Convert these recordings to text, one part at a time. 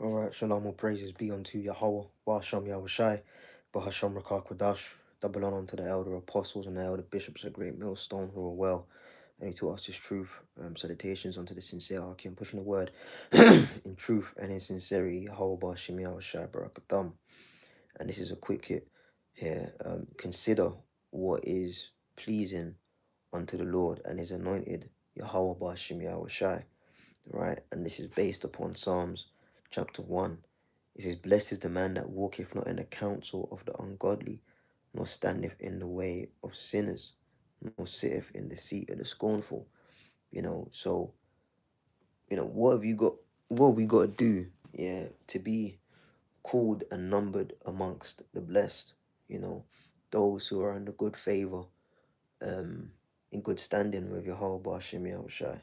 Alright, shalom, all praises be unto Yahweh, Washam Yahushai, Bahasham Rakah Kodash, double honor unto the elder apostles and the elder bishops, a great millstone who are well, and he taught us this truth. Salutations unto the sincere Hakim, pushing the word in truth and in sincerity, Yahweh Bahasham Yahushai Barakatham. And this is a quick hit here. Consider what is pleasing unto the Lord and his anointed, Yahweh Bahasham Yahushai. Right, and this is based upon Psalms chapter 1. It says, blessed is the man that walketh not in the counsel of the ungodly, nor standeth in the way of sinners, nor sitteth in the seat of the scornful. So what have we got to do, to be called and numbered amongst the blessed, those who are under good favor, in good standing with Yehovah Hashem Yahushai.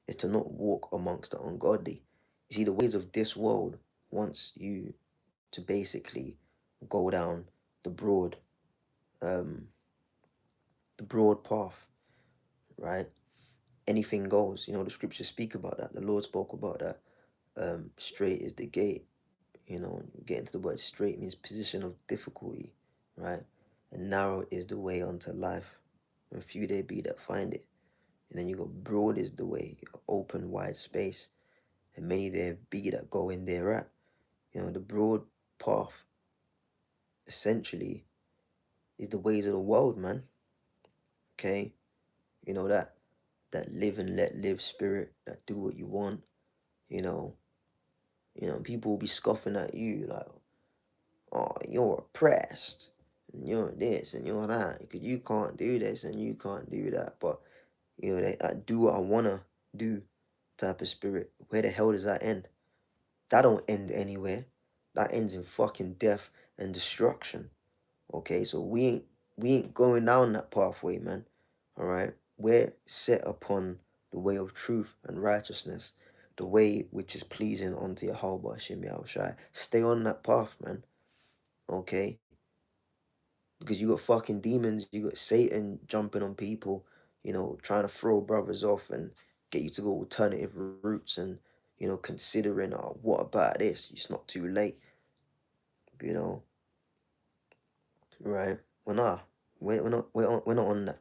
Is to not walk amongst the ungodly. You see, the ways of this world wants you to basically go down the broad path, right? Anything goes. The scriptures speak about that. The Lord spoke about that. Straight is the gate. Getting to the word straight means position of difficulty, right? And narrow is the way unto life, and few there be that find it. And then you got broad is the way, open, wide space, and many there be that go in thereat. The broad path, essentially, is the ways of the world, man. Okay? That live and let live spirit, that do what you want. People will be scoffing at you like, oh, you're oppressed, and you're this, and you're that, because you can't do this, and you can't do that. But, I do what I want to do type of spirit. Where the hell does that end? That don't end anywhere. That ends in fucking death and destruction. Okay, so we ain't going down that pathway, man. All right, we're set upon the way of truth and righteousness, the way which is pleasing unto Yahweh Hashem Yahushai. Stay on that path, man. Okay, because you got fucking demons, you got Satan jumping on people, trying to throw brothers off and get you to go alternative routes, and considering, oh, what about this? It's not too late, right? Well, nah, we're not on that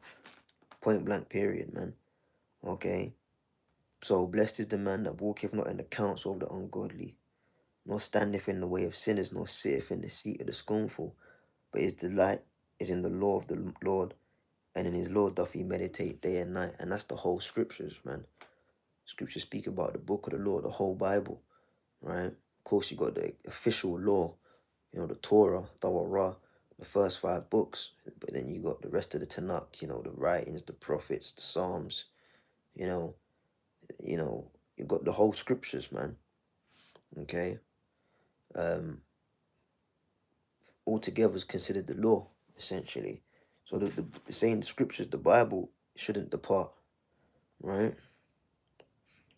point blank period, man. Okay, so blessed is the man that walketh not in the counsel of the ungodly, nor standeth in the way of sinners, nor sitteth in the seat of the scornful, but his delight is in the law of the Lord, and in his law doth he meditate day and night. And that's the whole scriptures, man. Scriptures speak about the book of the Lord, the whole Bible, right? Of course, you got the official law, the Torah, the first 5 books, but then you got the rest of the Tanakh, the writings, the prophets, the Psalms, you know, you got the whole scriptures, man. Okay, altogether is considered the law, essentially. So the saying the scriptures, the Bible shouldn't depart, right?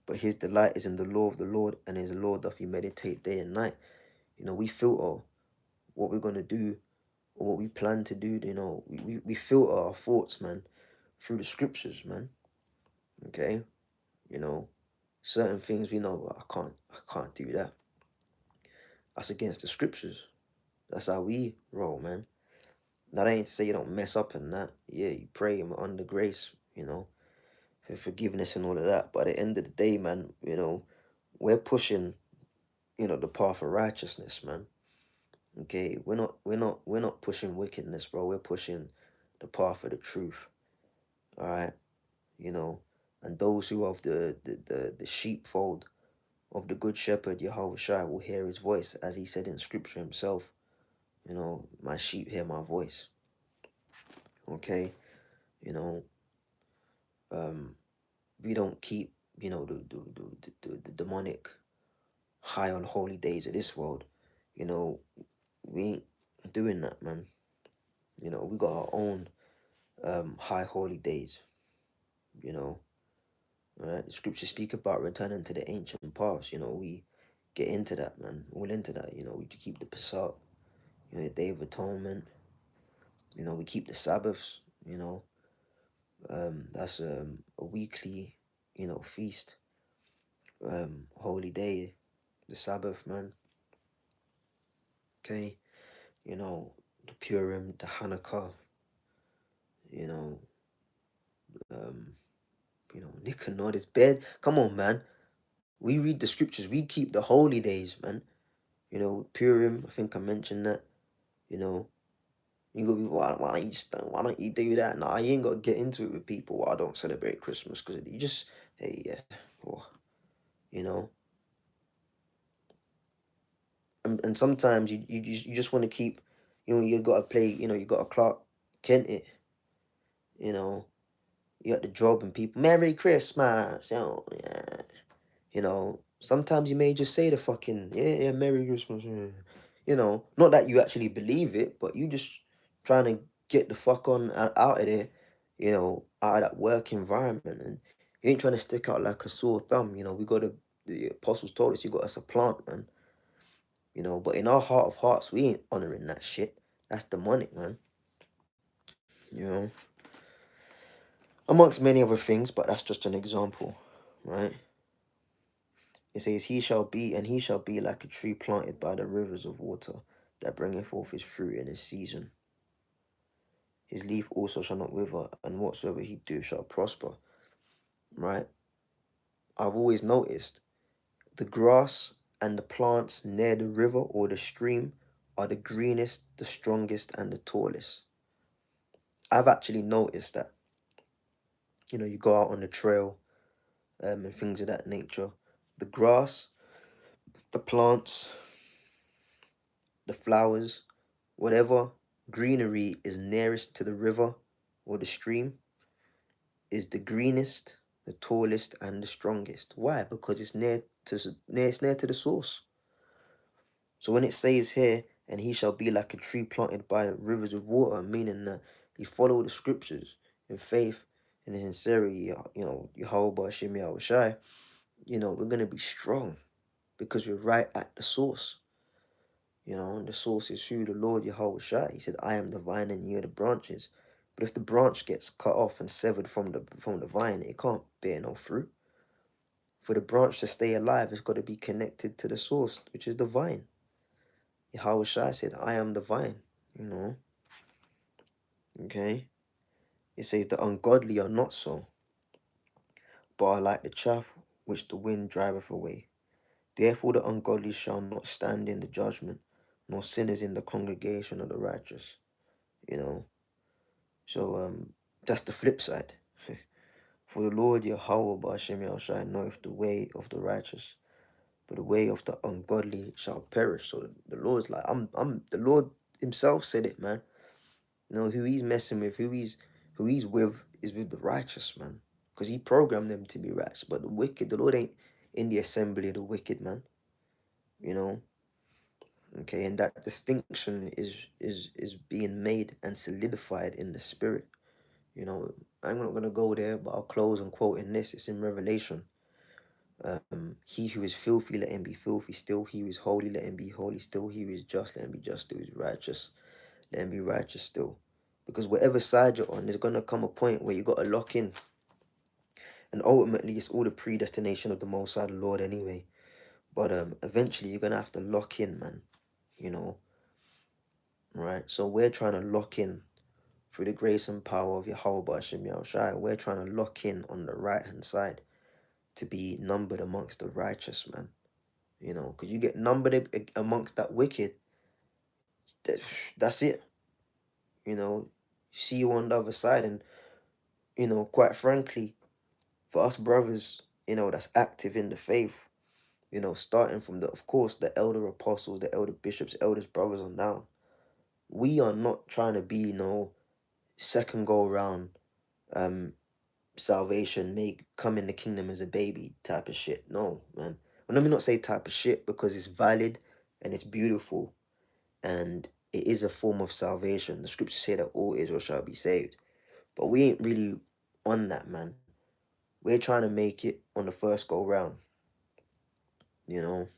But his delight is in the law of the Lord, and his law doth he meditate day and night. We filter what we're gonna do or what we plan to do. We filter our thoughts, man, through the scriptures, man. Okay, certain things we know, well, I can't do that. That's against the scriptures. That's how we roll, man. That ain't to say you don't mess up in that. Yeah, you pray under grace, for forgiveness and all of that. But at the end of the day, man, we're pushing, the path of righteousness, man. Okay, we're not pushing wickedness, bro. We're pushing the path of the truth. All right, and those who have the sheepfold of the good shepherd Yahweh Shai will hear his voice, as he said in scripture himself. My sheep hear my voice. Okay, you know, we don't keep, the demonic high on holy days of this world. We ain't doing that, man. We got our own high holy days. Right? The scriptures speak about returning to the ancient paths. We get into that, man. All into that. We keep the Passat, the Day of Atonement. We keep the Sabbaths. That's a weekly, feast, holy day, the Sabbath, man. Okay, the Purim, the Hanukkah, you know, um, Nicanor, this bed. Come on, man. We read the scriptures. We keep the holy days, man. Purim. I think I mentioned that. You know, you go, why don't you do that? Nah, you ain't got to get into it with people. Well, I don't celebrate Christmas because you just, hey, yeah, well, you know. And sometimes you just want to keep, you got to play, you got to Clark Kent it, you know. You got the job and people, Merry Christmas, yeah. Sometimes you may just say the fucking, yeah, Merry Christmas, yeah. Not that you actually believe it, but you just trying to get the fuck on out of there, out of that work environment. And you ain't trying to stick out like a sore thumb. We got the apostles told us you got us a plant, man. But in our heart of hearts, we ain't honoring that shit. That's demonic, man. You know, amongst many other things, but that's just an example, right? It says, he shall be like a tree planted by the rivers of water, that bringeth forth his fruit in his season. His leaf also shall not wither, and whatsoever he do shall prosper. Right? I've always noticed the grass and the plants near the river or the stream are the greenest, the strongest, and the tallest. I've actually noticed that. You go out on the trail, and things of that nature. The grass, the plants, the flowers, whatever greenery is nearest to the river or the stream is the greenest, the tallest, and the strongest. Why? Because it's near to the source. So when it says here, and he shall be like a tree planted by rivers of water, meaning that you follow the scriptures in faith and in sincerity, Yehovah Hashem Yahushai, we're gonna be strong because we're right at the source. And the source is through the Lord Yahushua. He said, I am the vine and you are the branches. But if the branch gets cut off and severed from the vine, it can't bear no fruit. For the branch to stay alive, it's got to be connected to the source, which is the vine. Yahushua said, I am the vine, Okay? It says the ungodly are not so, but are like the chaff which the wind driveth away. Therefore the ungodly shall not stand in the judgment, nor sinners in the congregation of the righteous. You know. So that's the flip side. For the Lord Yahweh Ba'ashem Yahushai knoweth the way of the righteous, but the way of the ungodly shall perish. So the Lord's like, I'm the Lord himself said it, man. Who he's messing with, who he's with is with the righteous, man. Because he programmed them to be righteous. But the wicked, the Lord ain't in the assembly of the wicked, man. You know? Okay, and that distinction is being made and solidified in the spirit. I'm not gonna go there, but I'll close on quoting this. It's in Revelation. He who is filthy, let him be filthy still. He who is holy, let him be holy still. He who is just, let him be just still. He who is righteous, let him be righteous still. Because whatever side you're on, there's gonna come a point where you gotta lock in. And ultimately, it's all the predestination of the Most High, the Lord, anyway. But eventually, you're gonna have to lock in, man. Right? So we're trying to lock in through the grace and power of Yahweh Ba'ashem Yahushai. We're trying to lock in on the right hand side to be numbered amongst the righteous, man. Because you get numbered amongst that wicked, that's it. See you on the other side. And, quite frankly, for us brothers, that's active in the faith, starting from of course, the elder apostles, the elder bishops, elders, brothers on down. We are not trying to be, second go around, salvation, come in the kingdom as a baby type of shit. No, man. Well, let me not say type of shit because it's valid and it's beautiful and it is a form of salvation. The scriptures say that all Israel shall be saved. But we ain't really on that, man. We're trying to make it on the first go round. You know?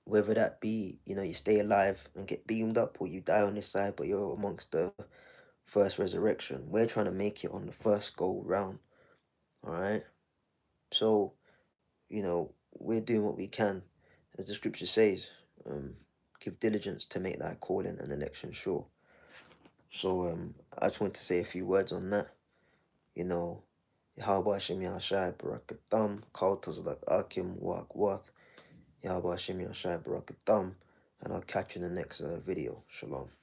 whether that be, you stay alive and get beamed up, or you die on this side, but you're amongst the first resurrection. We're trying to make it on the first go round. All right. So, we're doing what we can, as the scripture says. Give diligence to make thy calling and election sure. So, I just want to say a few words on that. Yahweh Hashem Yahshai Barakatam, Kaltazlak Akim Wak Wath, Yahweh Hashem Yahshai Barakatam, and I'll catch you in the next video. Shalom.